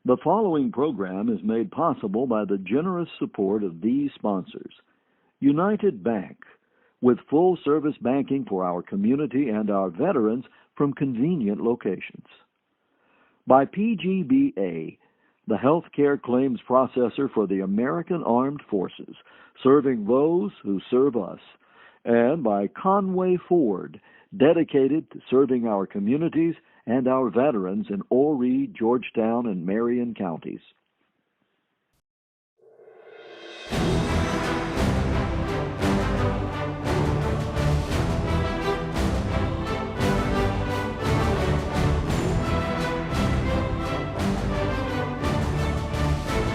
The following program is made possible by the generous support of these sponsors. United Bank, with full-service banking for our community and our veterans from convenient locations. By PGBA, the healthcare claims processor for the American Armed Forces, serving those who serve us. And by Conway Ford, dedicated to serving our communities and our veterans in Horry, Georgetown, and Marion counties.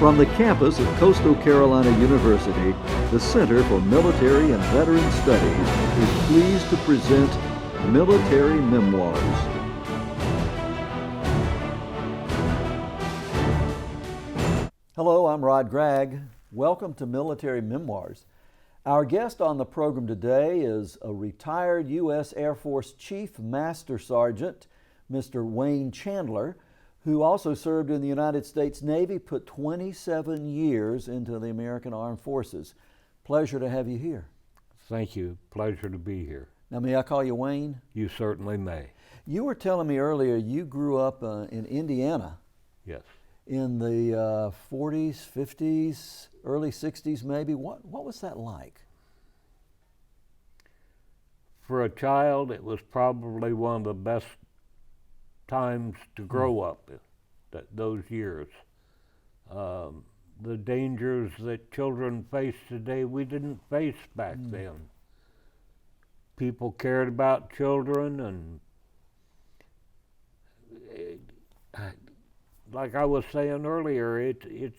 From the campus of Coastal Carolina University, the Center for Military and Veteran Studies is pleased to present Military Memoirs. Hello, I'm Rod Gregg. Welcome to Military Memoirs. Our guest on the program today is a retired U.S. Air Force Chief Master Sergeant, Mr. Wayne Chandler, who also served in the United States Navy, put 27 years into the American Armed Forces. Pleasure to have you here. Thank you. Pleasure to be here. Now, may I call you Wayne? You certainly may. You were telling me earlier you grew up in Indiana. Yes. In the 40s, 50s, early 60s maybe. What was that like? For a child, it was probably one of the best times to grow up those years. The dangers that children face today, we didn't face back then. People cared about children, and like I was saying earlier, it's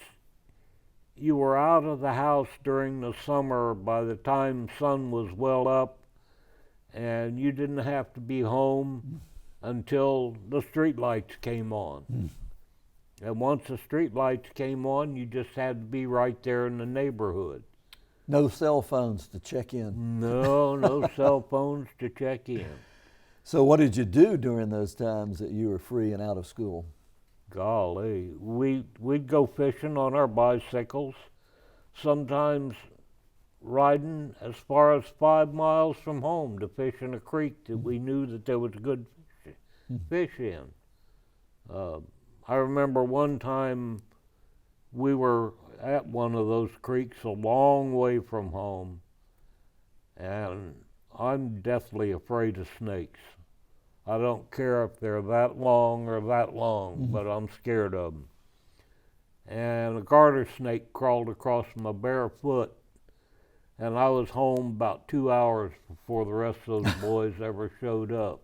you were out of the house during the summer by the time sun was well up, and you didn't have to be home until the street lights came on. And once the street lights came on, you just had to be right there in the neighborhood. No cell phones to check in. No cell phones to check in. So what did you do during those times that you were free and out of school? Golly, we'd go fishing on our bicycles, sometimes riding as far as 5 miles from home to fish in a creek that we knew that there was good fish in. I remember one time we were at one of those creeks a long way from home, and I'm deathly afraid of snakes. I don't care if they're that long or that long, but I'm scared of them. And a garter snake crawled across my bare foot, and I was home about 2 hours before the rest of those boys ever showed up.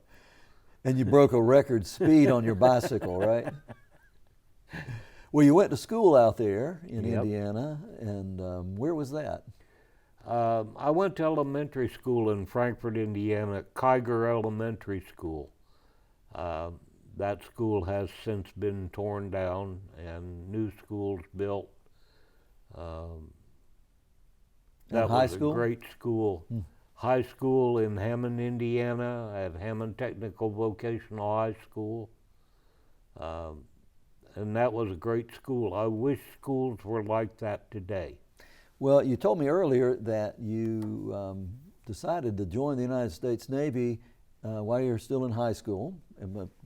And you broke a record speed on your bicycle, right? Well, you went to school out there in Indiana, and where was that? I went to elementary school in Frankfort, Indiana, at Kiger Elementary School. That school has since been torn down and new schools built. That high was school? A great school. High school in Hammond, Indiana, at Hammond Technical Vocational High School. And that was a great school. I wish schools were like that today. Well, you told me earlier that you decided to join the United States Navy while you were still in high school.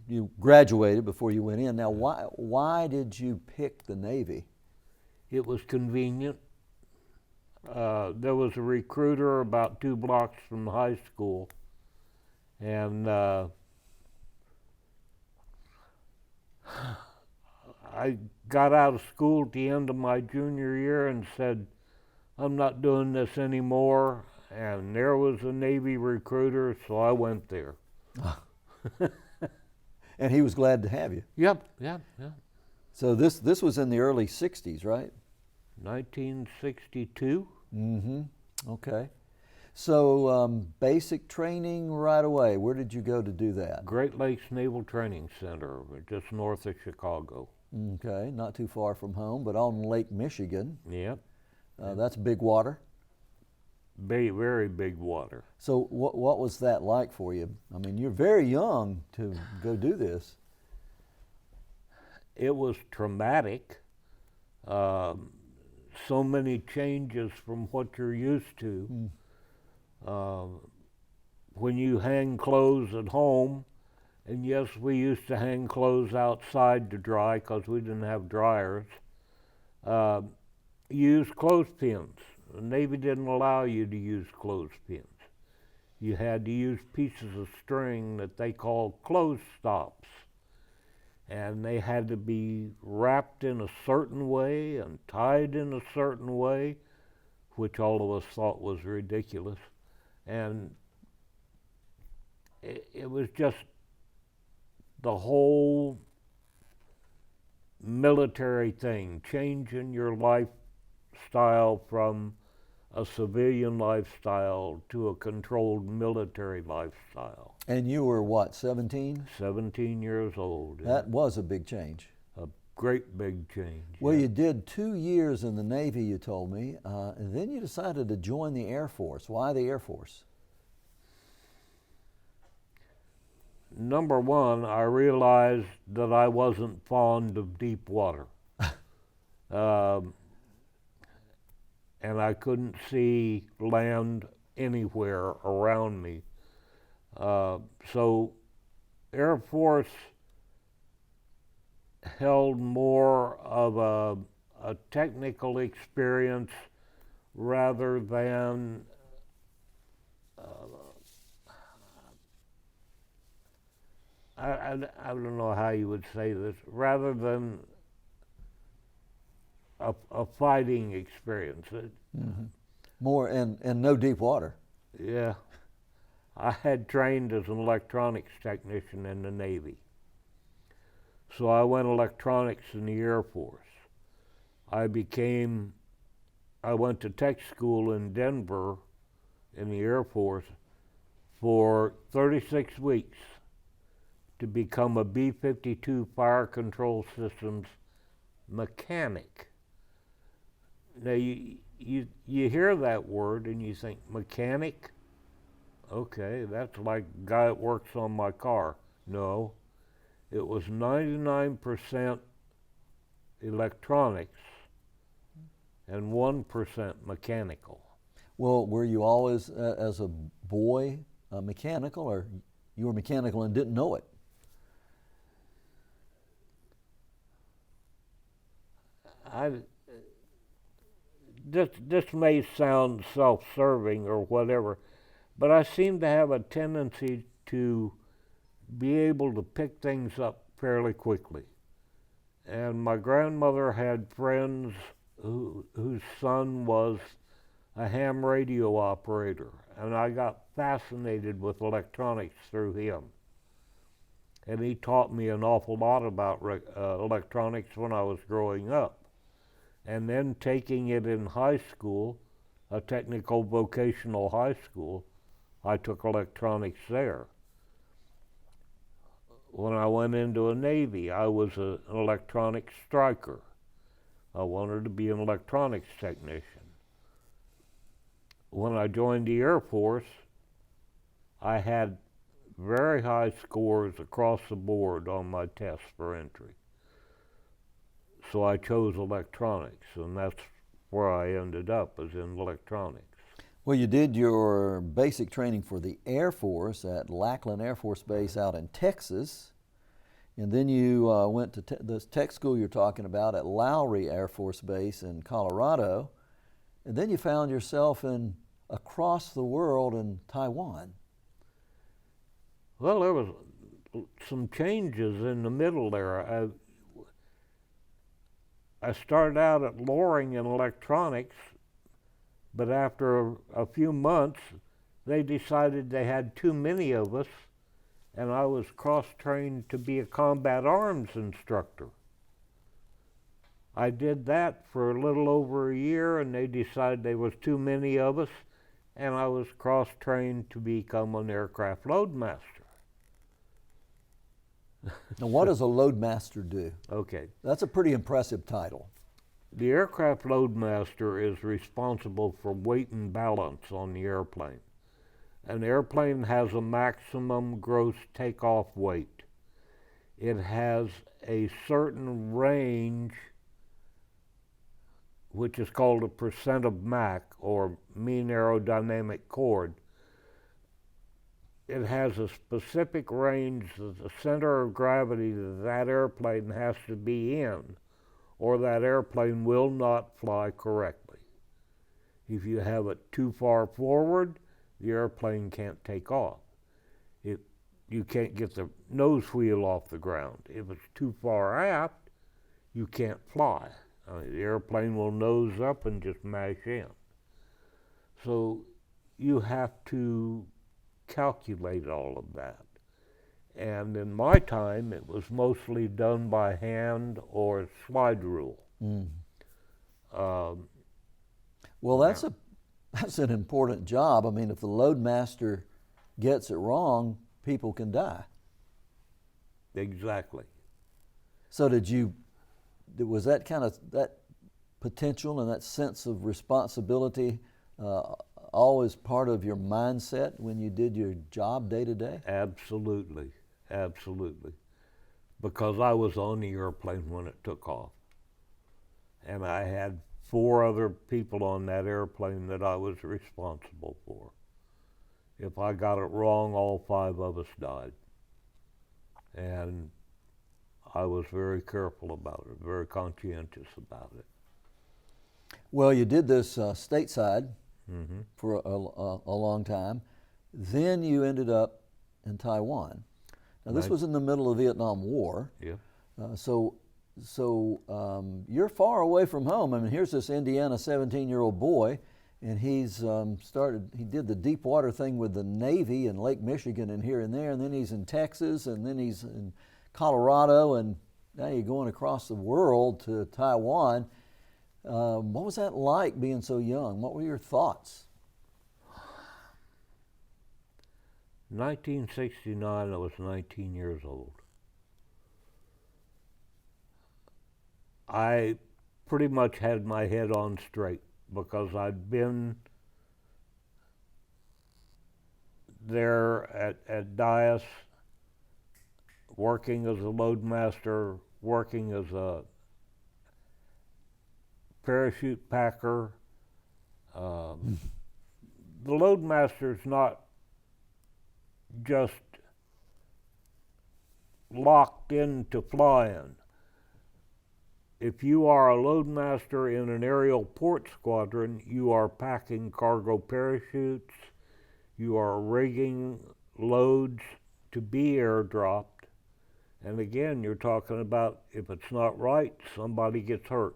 You graduated before you went in. Now, why did you pick the Navy? It was convenient. There was a recruiter about 2 blocks from the high school, and I got out of school at the end of my junior year and said, I'm not doing this anymore, and there was a Navy recruiter, so I went there. And he was glad to have you. Yep. So this was in the early 60s, right? 1962. Okay. So basic training right away. Where did you go to do that? Great Lakes Naval Training Center, just north of Chicago. Okay, not too far from home, but on Lake Michigan. Yep. That's big water. Very big water. So what was that like for you? I mean, you're very young to go do this. it was traumatic. So many changes from what you're used to. When you hang clothes at home, and yes, we used to hang clothes outside to dry because we didn't have dryers, use clothespins. The Navy didn't allow you to use clothespins. You had to use pieces of string that they called clothes stops. And they had to be wrapped in a certain way and tied in a certain way, which all of us thought was ridiculous. And it was just the whole military thing, changing your lifestyle from a civilian lifestyle to a controlled military lifestyle. And you were what, 17? 17 years old. That was a big change. A great big change. Well, you did 2 years in the Navy, you told me, and then you decided to join the Air Force. Why the Air Force? Number one, I realized that I wasn't fond of deep water. And I couldn't see land anywhere around me. So Air Force held more of a technical experience rather than I don't know how you would say this, rather than a fighting experience. More and no deep water. Yeah. I had trained as an electronics technician in the Navy. So I went electronics in the Air Force. I went to tech school in Denver in the Air Force for 36 weeks to become a B-52 fire control systems mechanic. Now you hear that word and you think, mechanic? Okay, that's like a guy that works on my car. No, it was 99% electronics and 1% mechanical. Well, were you always, as a boy, mechanical, or you were mechanical and didn't know it? This may sound self-serving or whatever, but I seem to have a tendency to be able to pick things up fairly quickly. And my grandmother had friends whose son was a ham radio operator, and I got fascinated with electronics through him. And he taught me an awful lot about electronics when I was growing up. And then taking it in high school, a technical vocational high school, I took electronics there. When I went into a Navy, I was an electronics striker. I wanted to be an electronics technician. When I joined the Air Force, I had very high scores across the board on my tests for entry. So I chose electronics, and that's where I ended up, as in electronics. Well, you did your basic training for the Air Force at Lackland Air Force Base out in Texas, and then you went to the tech school you're talking about at Lowry Air Force Base in Colorado, and then you found yourself across the world in Taiwan. Well, there was some changes in the middle there. I started out at Loring in electronics, but after a few months, they decided they had too many of us, and I was cross-trained to be a combat arms instructor. I did that for a little over a year, and they decided there was too many of us, and I was cross-trained to become an aircraft loadmaster. Now, what does a loadmaster do? Okay. That's a pretty impressive title. The aircraft loadmaster is responsible for weight and balance on the airplane. An airplane has a maximum gross takeoff weight. it has a certain range, which is called a percent of Mach, or mean aerodynamic chord. It has a specific range that the center of gravity that that airplane has to be in, or that airplane will not fly correctly. If you have it too far forward, the airplane can't take off. You can't get the nose wheel off the ground. If it's too far aft, you can't fly. The airplane will nose up and just mash in. So you have to calculate all of that. And in my time, it was mostly done by hand or slide rule. Mm. Well, that's an important job. I mean, if the loadmaster gets it wrong, people can die. Exactly. So was that kind of, that potential and that sense of responsibility always part of your mindset when you did your job day to day? Absolutely, absolutely. Because I was on the airplane when it took off. And I had 4 other people on that airplane that I was responsible for. If I got it wrong, all 5 of us died. And I was very careful about it, very conscientious about it. Well, you did this stateside for a long time. Then you ended up in Taiwan. Now, this was in the middle of the Vietnam War. Yeah. So you're far away from home. I mean, here's this Indiana 17-year-old boy, and he did the deep water thing with the Navy in Lake Michigan and here and there, and then he's in Texas, and then he's in Colorado, and now you're going across the world to Taiwan. What was that like being so young? What were your thoughts? 1969, I was 19 years old. I pretty much had my head on straight because I'd been there at Dias, working as a loadmaster, working as a parachute packer. The loadmaster's not just locked into flying. If you are a loadmaster in an aerial port squadron, you are packing cargo parachutes, you are rigging loads to be airdropped, and again, you're talking about if it's not right, somebody gets hurt.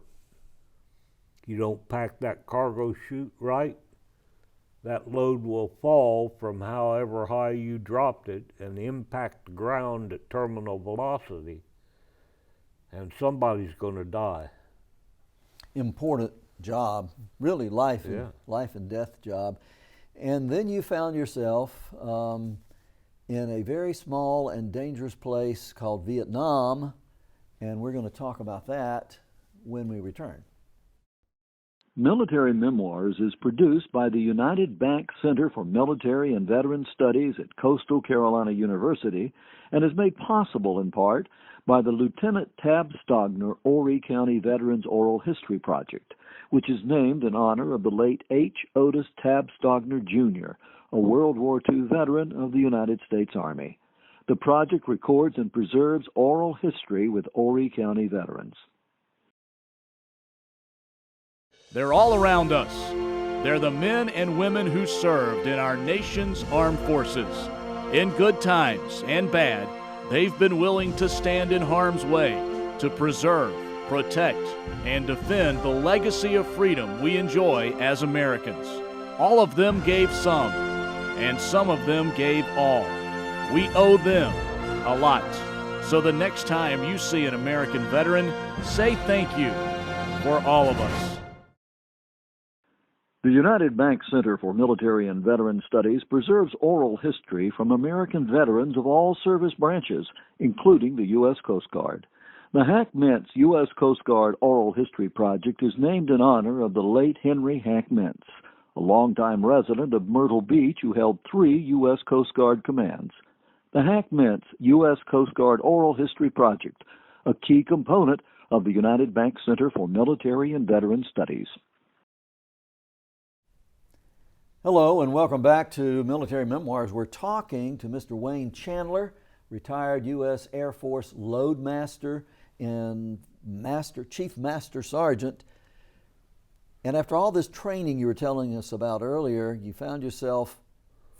You don't pack that cargo chute right, that load will fall from however high you dropped it and impact the ground at terminal velocity, and somebody's going to die. Important job, really life and death job. And then you found yourself in a very small and dangerous place called Vietnam, and we're going to talk about that when we return. Military Memoirs is produced by the United Bank Center for Military and Veteran Studies at Coastal Carolina University and is made possible in part by the Lieutenant Tab Stogner Horry County Veterans Oral History Project, which is named in honor of the late H. Otis Tab Stogner, Jr., a World War II veteran of the United States Army. The project records and preserves oral history with Horry County veterans. They're all around us. They're the men and women who served in our nation's armed forces. In good times and bad, they've been willing to stand in harm's way to preserve, protect, and defend the legacy of freedom we enjoy as Americans. All of them gave some, and some of them gave all. We owe them a lot. So the next time you see an American veteran, say thank you for all of us. The United Bank Center for Military and Veteran Studies preserves oral history from American veterans of all service branches, including the U.S. Coast Guard. The Hack Mintz U.S. Coast Guard Oral History Project is named in honor of the late Henry Hack Mintz, a longtime resident of Myrtle Beach who held 3 U.S. Coast Guard commands. the Hack Mint's U.S. Coast Guard Oral History Project, a key component of the United Bank Center for Military and Veteran Studies. Hello and welcome back to Military Memoirs. We're talking to Mr. Wayne Chandler, retired U.S. Air Force Loadmaster and Chief Master Sergeant. And after all this training you were telling us about earlier, you found yourself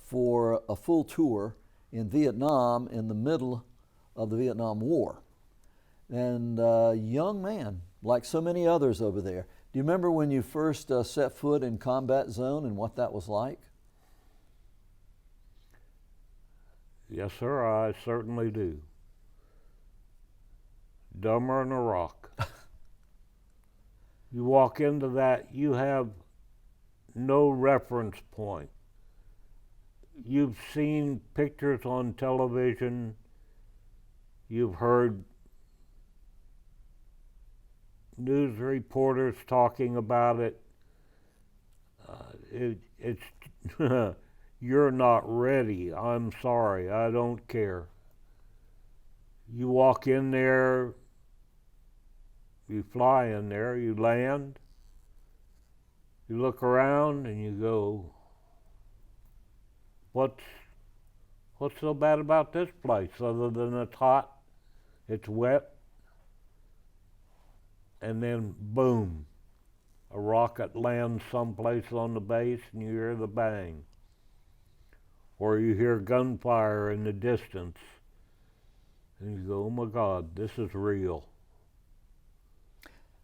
for a full tour in Vietnam in the middle of the Vietnam War. And a young man, like so many others over there. Do you remember when you first set foot in combat zone and what that was like? Yes, sir, I certainly do. Dumber than a rock. You walk into that, you have no reference point. You've seen pictures on television, you've heard news reporters talking about it. It's you're not ready. I'm sorry, I don't care. You walk in there, you fly in there, you land, you look around and you go, what's so bad about this place other than it's hot, it's wet, and then boom, a rocket lands someplace on the base and you hear the bang. Or you hear gunfire in the distance and you go, oh my God, this is real.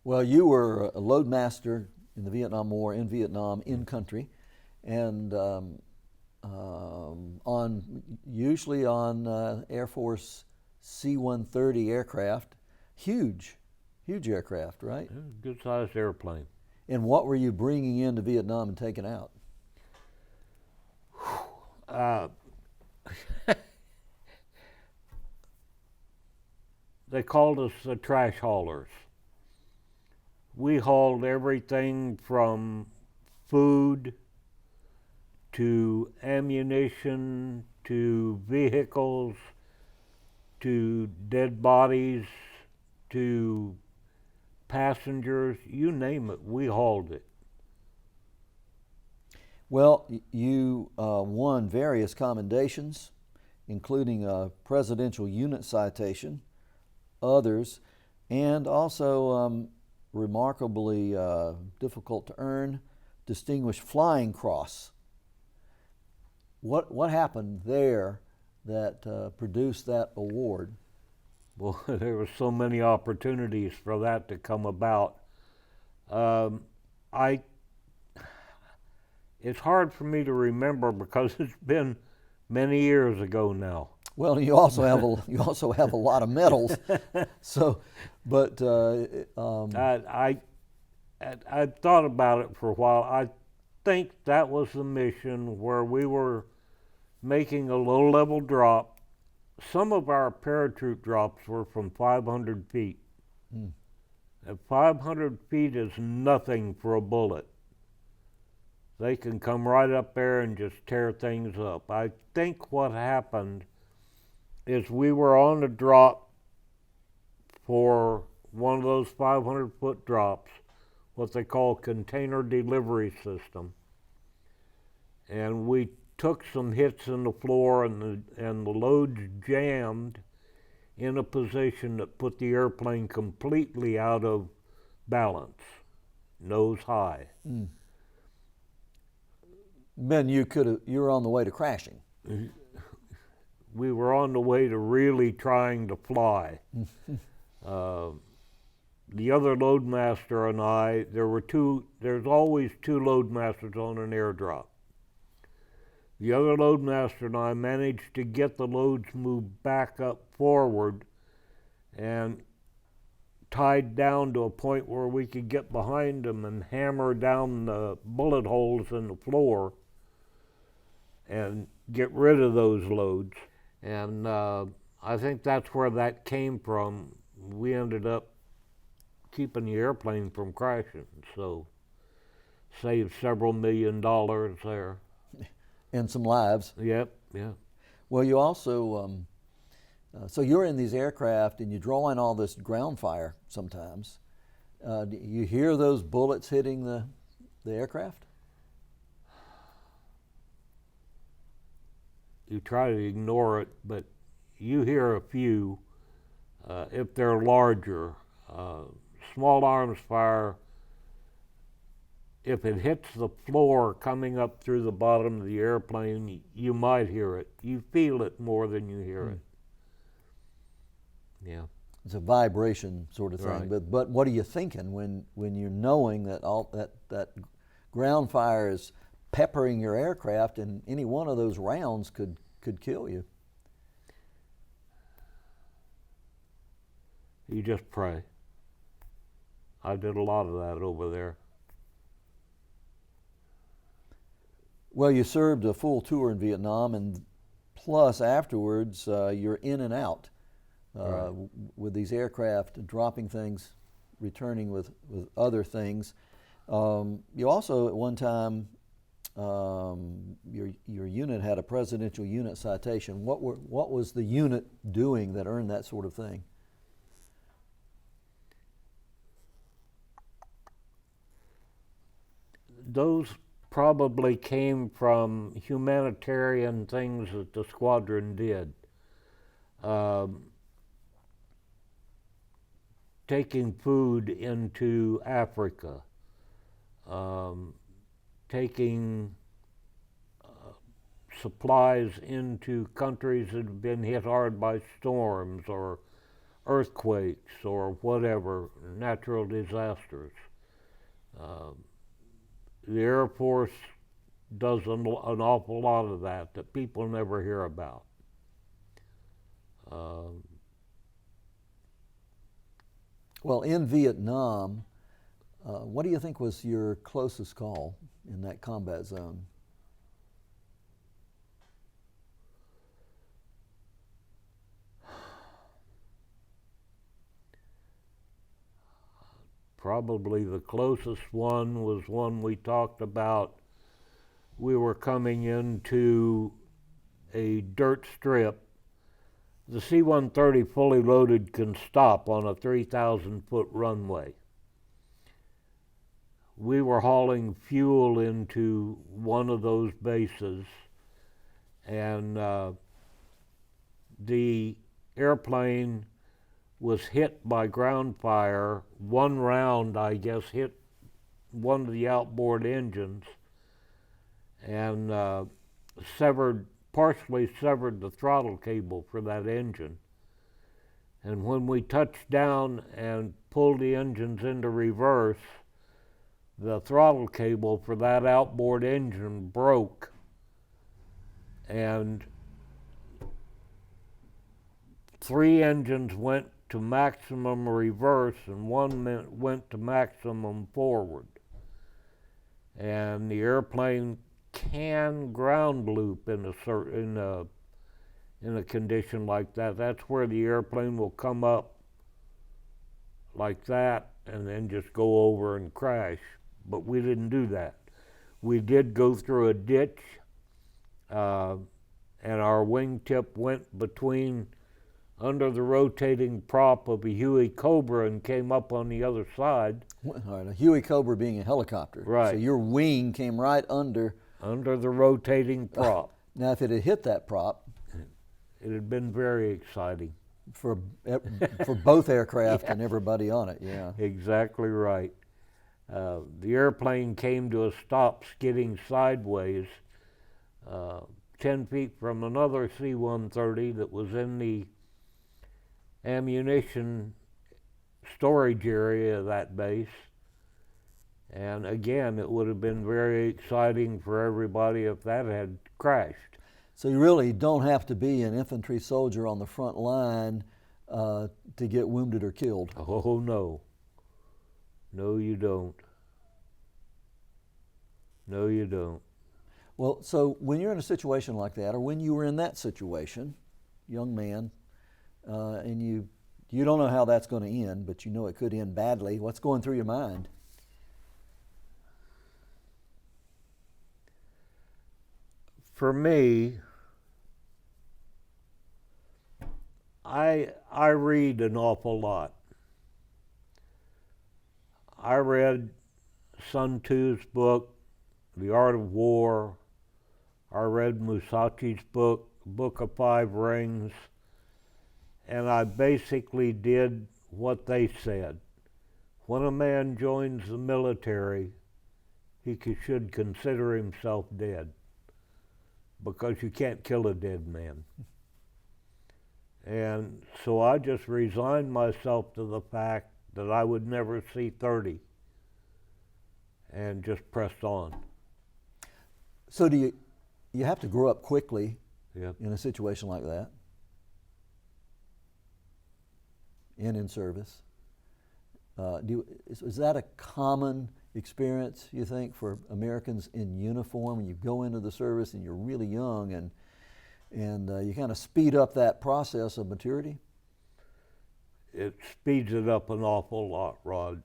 Well, you were a loadmaster in the Vietnam War, in Vietnam, in country, and usually on Air Force C-130 aircraft, huge aircraft, right? Yeah, good-sized airplane. And what were you bringing into Vietnam and taking out? They called us the trash haulers. We hauled everything from food to ammunition to vehicles to dead bodies to passengers, you name it, we hauled it. Well, you won various commendations, including a Presidential Unit Citation, others, and also remarkably difficult to earn, Distinguished Flying Cross. What happened there that produced that award? Well, there were so many opportunities for that to come about. It's hard for me to remember because it's been many years ago now. Well, you also have a lot of medals. So, but I thought about it for a while. I think that was the mission where we were making a low-level drop. Some of our paratroop drops were from 500 feet. Mm. And 500 feet is nothing for a bullet. They can come right up there and just tear things up. I think what happened is we were on a drop for one of those 500-foot drops, what they call container delivery system. And we took some hits in the floor and the loads jammed in a position that put the airplane completely out of balance, nose high. Mm. Ben, you were on the way to crashing. We were on the way to really trying to fly. The other loadmaster and I, there's always two loadmasters on an airdrop. The other loadmaster and I managed to get the loads moved back up forward and tied down to a point where we could get behind them and hammer down the bullet holes in the floor and get rid of those loads. And I think that's where that came from. We ended up keeping the airplane from crashing, so saved several $1 million there. And some lives. Yep, yeah. Well, you also, so you're in these aircraft and you draw in all this ground fire sometimes. Do you hear those bullets hitting the aircraft? You try to ignore it, but you hear a few if they're larger. Small arms fire, if it hits the floor coming up through the bottom of the airplane, you might hear it. You feel it more than you hear it. Yeah. It's a vibration sort of thing. Right. But what are you thinking when you're knowing that that ground fire is peppering your aircraft and any one of those rounds could kill you? You just pray. I did a lot of that over there. Well, you served a full tour in Vietnam, and plus afterwards you're in and out Right. with these aircraft, dropping things, returning with other things. You also at one time, your unit had a presidential unit citation. What was the unit doing that earned that sort of thing? Those probably came from humanitarian things that the squadron did. Taking food into Africa, taking supplies into countries that have been hit hard by storms or earthquakes or whatever, natural disasters. The Air Force does an awful lot of that people never hear about. Well, in Vietnam, what do you think was your closest call in that combat zone? Probably the closest one was one we talked about. We were coming into a dirt strip. The C-130 fully loaded can stop on a 3,000-foot runway. We were hauling fuel into one of those bases, and the airplane was hit by ground fire. One round, I guess, hit one of the outboard engines and partially severed the throttle cable for that engine. And when we touched down and pulled the engines into reverse, the throttle cable for that outboard engine broke, and 3 engines went to maximum reverse and 1 went to maximum forward. And the airplane can ground loop in a condition like that. That's where the airplane will come up like that and then just go over and crash. But we didn't do that. We did go through a ditch, and our wingtip went between under the rotating prop of a Huey Cobra and came up on the other side. All right, a Huey Cobra being a helicopter. Right. So your wing came right under the rotating prop. Now, if it had hit that prop, it had been very exciting. For both aircraft Yeah. and everybody on it, yeah. Exactly right. The airplane came to a stop skidding sideways 10 feet from another C-130 that was in the ammunition storage area of that base. And again, it would have been very exciting for everybody if that had crashed. So you really don't have to be an infantry soldier on the front line to get wounded or killed. Oh, no. No, you don't. No, you don't. Well, so when you're in a situation like that, or when you were in that situation, young man, and you don't know how that's going to end, but you know it could end badly, what's going through your mind? For me, I read an awful lot. I read Sun Tzu's book, The Art of War. I read Musashi's book, Book of Five Rings, and I basically did what they said. When a man joins the military, he should consider himself dead, because you can't kill a dead man. And so I just resigned myself to the fact that I would never see 30, and just pressed on. So do you have to grow up quickly Yep. in a situation like that? In service? Is that a common experience, you think, for Americans in uniform when you go into the service and you're really young and you kind of speed up that process of maturity? It speeds it up an awful lot, Rod.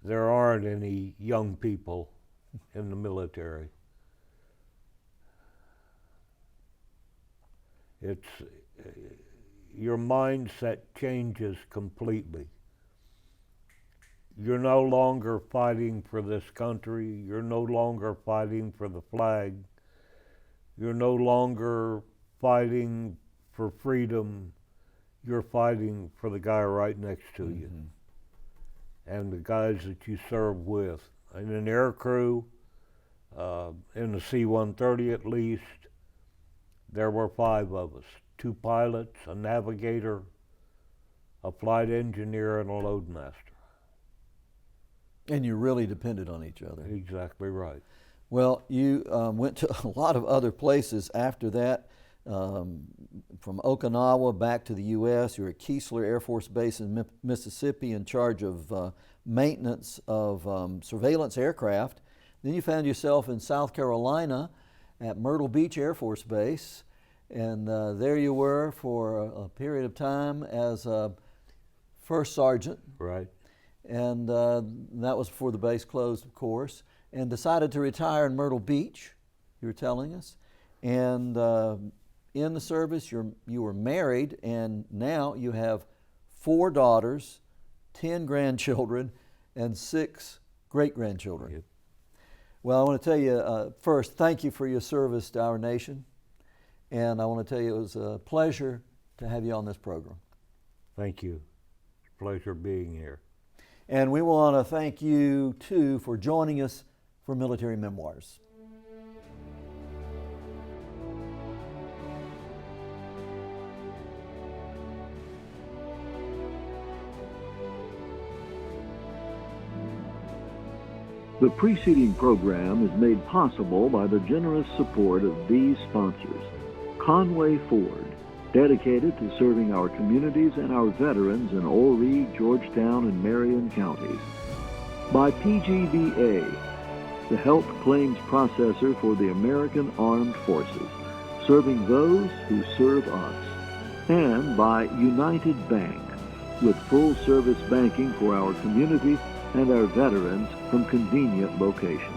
There aren't any young people in the military. Your mindset changes completely. You're no longer fighting for this country. You're no longer fighting for the flag. You're no longer fighting for freedom. You're fighting for the guy right next to you and the guys that you serve with. In an air crew, in the C-130 at least, there were 5 of us, 2 pilots, a navigator, a flight engineer, and a loadmaster. And you really depended on each other. Exactly right. Well, you went to a lot of other places after that, from Okinawa back to the U.S. You were at Keesler Air Force Base in Mississippi in charge of maintenance of surveillance aircraft. Then you found yourself in South Carolina at Myrtle Beach Air Force Base, and there you were for a period of time as a first sergeant. Right. And that was before the base closed, of course, and decided to retire in Myrtle Beach, you were telling us. And in the service, you were married, and now you have 4 daughters, 10 grandchildren, and 6 great-grandchildren. Yep. Well, I want to tell you, first, thank you for your service to our nation. And I want to tell you it was a pleasure to have you on this program. Thank you. It's a pleasure being here. And we want to thank you, too, for joining us for Military Memoirs. The preceding program is made possible by the generous support of these sponsors. Conway Ford, dedicated to serving our communities and our veterans in Horry, Georgetown, and Marion counties. By PGVA, the health claims processor for the American Armed Forces, serving those who serve us. And by United Bank, with full service banking for our community and our veterans from convenient locations.